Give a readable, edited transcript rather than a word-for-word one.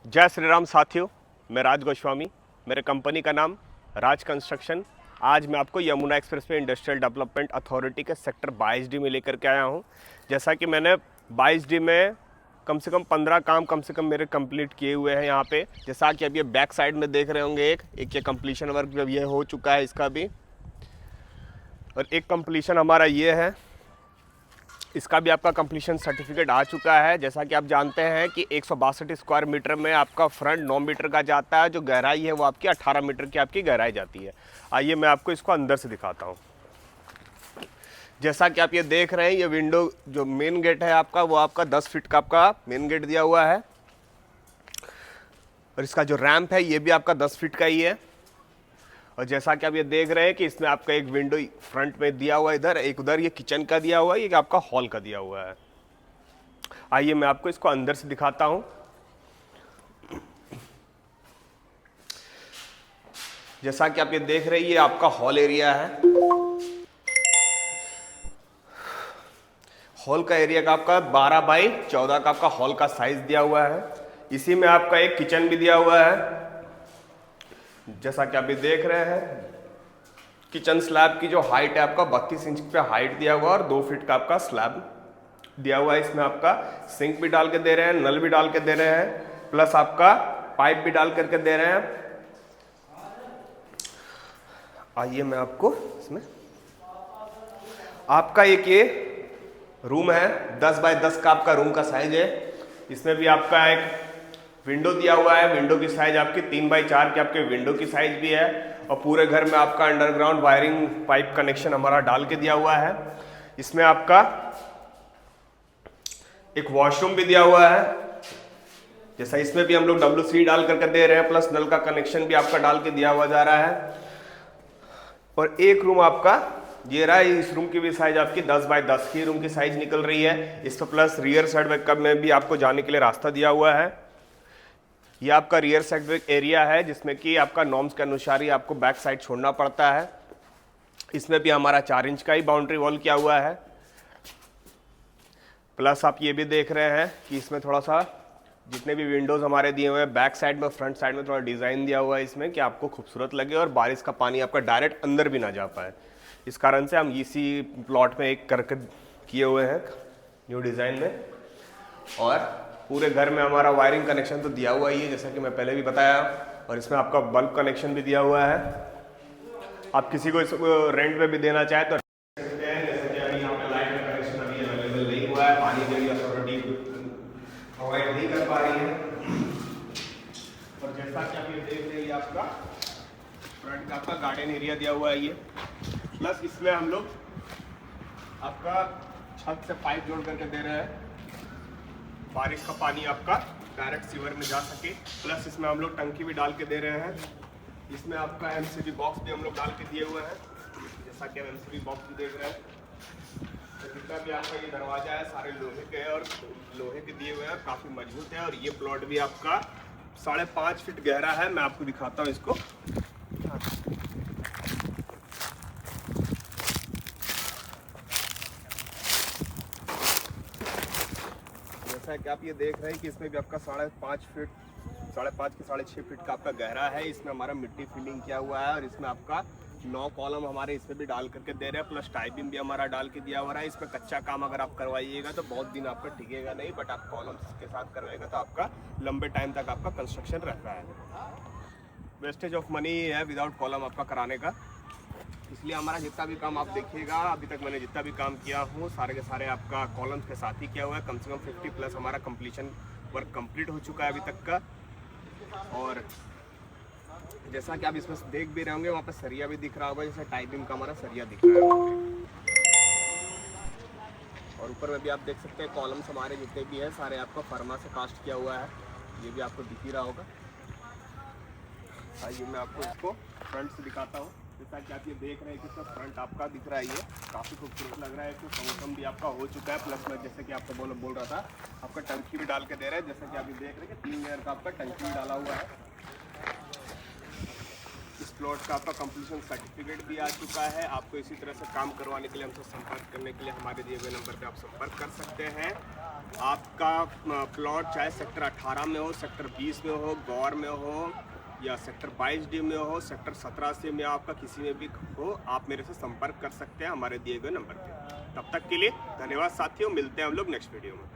जय श्री राम साथियों, मैं राज गोस्वामी। मेरे कंपनी का नाम राज कंस्ट्रक्शन। आज मैं आपको Yamuna express way industrial development authority के सेक्टर 22D में लेकर के आया हूं। जैसा कि मैंने 22D में कम से कम 15 काम कम से कम मेरे कंप्लीट किए हुए हैं यहाँ पे। जैसा कि अब ये बैक साइड में देख रहे होंगे, एक ये कंप्लीशन वर्क जब ये हो चुका है इसका भी, और एक कंप्लीशन हमारा ये है, इसका भी आपका कंप्लीशन सर्टिफिकेट आ चुका है। जैसा कि आप जानते हैं कि 162 स्क्वायर मीटर में आपका फ्रंट 9 मीटर का जाता है, जो गहराई है वो आपकी 18 मीटर की आपकी गहराई जाती है। आइए मैं आपको इसको अंदर से दिखाता हूँ। जैसा कि आप ये देख रहे हैं, ये विंडो जो मेन गेट है आपका, वो आपका 10 फीट का आपका मेन गेट दिया हुआ है, और इसका जो रैंप है ये भी आपका 10 फीट का ही है। और जैसा कि आप ये देख रहे हैं कि इसमें आपका एक विंडो फ्रंट में दिया हुआ है, इधर एक, उधर ये किचन का दिया हुआ है, ये आपका हॉल का दिया हुआ है। आइए मैं आपको इसको अंदर से दिखाता हूं। जैसा कि आप ये देख रहे हैं, ये आपका हॉल एरिया है। हॉल का एरिया का आपका 12 बाई 14 का आपका हॉल का साइज दिया हुआ है। इसी में आपका एक किचन भी दिया हुआ है। जैसा कि आप ये देख रहे हैं, किचन स्लैब की जो हाइट है आपका 32 इंच पे हाइट दिया हुआ है, और 2 फीट का आपका स्लैब दिया हुआ है। इसमें आपका सिंक भी डाल के दे रहे हैं, नल भी डाल के दे रहे हैं, प्लस आपका पाइप भी डाल करके दे रहे हैं। आइए मैं आपको इसमें, आपका एक ये रूम है, 10 बाय 10 का आपका रूम का साइज है। इसमें भी आपका एक विंडो दिया हुआ है। विंडो की साइज आपकी 3 बाई 4 की आपके विंडो की साइज भी है, और पूरे घर में आपका अंडरग्राउंड वायरिंग पाइप कनेक्शन हमारा डाल के दिया हुआ है। इसमें आपका एक वॉशरूम भी दिया हुआ है। जैसा इसमें भी हम लोग WC डाल करके दे रहे हैं, प्लस नल का कनेक्शन भी आपका डाल के दिया हुआ जा रहा है। और एक रूम आपका ये रहा, इस रूम की भी साइज आपकी 10 बाय 10 की रूम की साइज निकल रही है। इस पर प्लस रियर साइड बैकअप में भी आपको जाने के लिए रास्ता दिया हुआ है। ये आपका रियर साइड एरिया है, जिसमें कि आपका नॉर्म्स के अनुसार ही आपको बैक साइड छोड़ना पड़ता है। इसमें भी हमारा 4 इंच का ही बाउंड्री वॉल किया हुआ है। प्लस आप ये भी देख रहे हैं कि इसमें थोड़ा सा जितने भी विंडोज हमारे दिए हुए हैं, बैक साइड में फ्रंट साइड में थोड़ा डिजाइन दिया हुआ है इसमें, कि आपको खूबसूरत लगे और बारिश का पानी आपका डायरेक्ट अंदर भी ना जा पाए। इस कारण से हम इसी प्लॉट में एक करके किए हुए हैं न्यू डिजाइन में। और पूरे घर में हमारा वायरिंग कनेक्शन तो दिया हुआ ही है, जैसा कि मैं पहले भी बताया, और इसमें आपका बल्ब कनेक्शन भी दिया हुआ है। आप किसी को इसको रेंट पे भी देना चाहे तो सकते हैं। जैसे कि अभी यहाँ पे लाइट का कनेक्शन अभी अवेलेबल नहीं हुआ है, पानी के लिए अथॉरिटी प्रोवाइड नहीं कर पा रही है। और जैसा कि आप ये देख रहे हैं, आपका फ्रंट का आपका गार्डन एरिया दिया हुआ है ये, प्लस इसमें हम लोग आपका छत से पाइप जोड़ करके दे रहे हैं, बारिश का पानी आपका डायरेक्ट सीवर में जा सके। प्लस इसमें हम लोग टंकी भी डाल के दे रहे हैं। इसमें आपका MCB बॉक्स भी हम लोग डाल के दिए हुए हैं, जैसा कि हम MCB बॉक्स भी देख रहे हैं। तो जितना भी आपका ये दरवाजा है सारे लोहे के और लोहे के दिए हुए हैं, काफ़ी मजबूत है। और ये प्लॉट भी आपका 5.5 फीट गहरा है। मैं आपको दिखाता हूँ इसको। जैसा कि आप ये देख रहे हैं कि इसमें भी आपका 5.5 फीट, 5.5 की 6.5 फीट का आपका गहरा है। इसमें हमारा मिट्टी फिलिंग किया हुआ है, और इसमें आपका 9 कॉलम हमारे इसमें भी डाल करके दे रहे हैं, प्लस टाइपिंग भी हमारा डाल के दिया हुआ है। इसमें कच्चा काम अगर आप करवाइएगा तो बहुत दिन आपका टिकेगा नहीं, बट आप कॉलम्स के साथ करवाएगा तो आपका लंबे टाइम तक आपका कंस्ट्रक्शन रहता है। वेस्टेज ऑफ मनी है विदाउट कॉलम आपका कराने का। इसलिए हमारा जितना भी काम आप देखिएगा, अभी तक मैंने जितना भी काम किया हूँ सारे के सारे आपका कॉलम्स के साथ ही किया हुआ है। कम से कम 50 प्लस हमारा कंप्लीशन वर्क कंप्लीट हो चुका है अभी तक का। और जैसा कि आप इसमें देख भी रहे होंगे, वहाँ पर सरिया भी दिख रहा होगा, जैसे टाइपिंग का हमारा सरिया दिख रहा है। और ऊपर में भी आप देख सकते हैं कॉलम्स हमारे जितने भी हैं सारे आपका फर्मा से कास्ट किया हुआ है, ये भी आपको दिख ही रहा होगा। आइए मैं आपको इसको फ्रंट से दिखाता हूँ। जैसा कि आप ये देख रहे हैं कि इसका फ्रंट आपका दिख रहा है, ये काफ़ी खूबसूरत लग रहा है। इसमें कम भी आपका हो चुका है, प्लस में जैसे कि आपको बोल रहा था, आपका टंकी भी डाल के दे रहे हैं। जैसा कि आप ये देख रहे हैं कि 3 लेयर का आपका टंकी भी डाला हुआ है। इस प्लॉट का आपका कंप्लीशन सर्टिफिकेट भी आ चुका है। आपको इसी तरह से काम करवाने के लिए हमसे संपर्क करने के लिए हमारे दिए हुए नंबर पे आप संपर्क कर सकते हैं। आपका प्लॉट चाहे सेक्टर 18 में हो, सेक्टर 20 में हो, गौर में हो या सेक्टर 22D में हो, सेक्टर 17C में आपका किसी में भी हो, आप मेरे से संपर्क कर सकते हैं हमारे दिए गए नंबर पे। तब तक के लिए धन्यवाद साथियों, मिलते हैं हम लोग नेक्स्ट वीडियो में।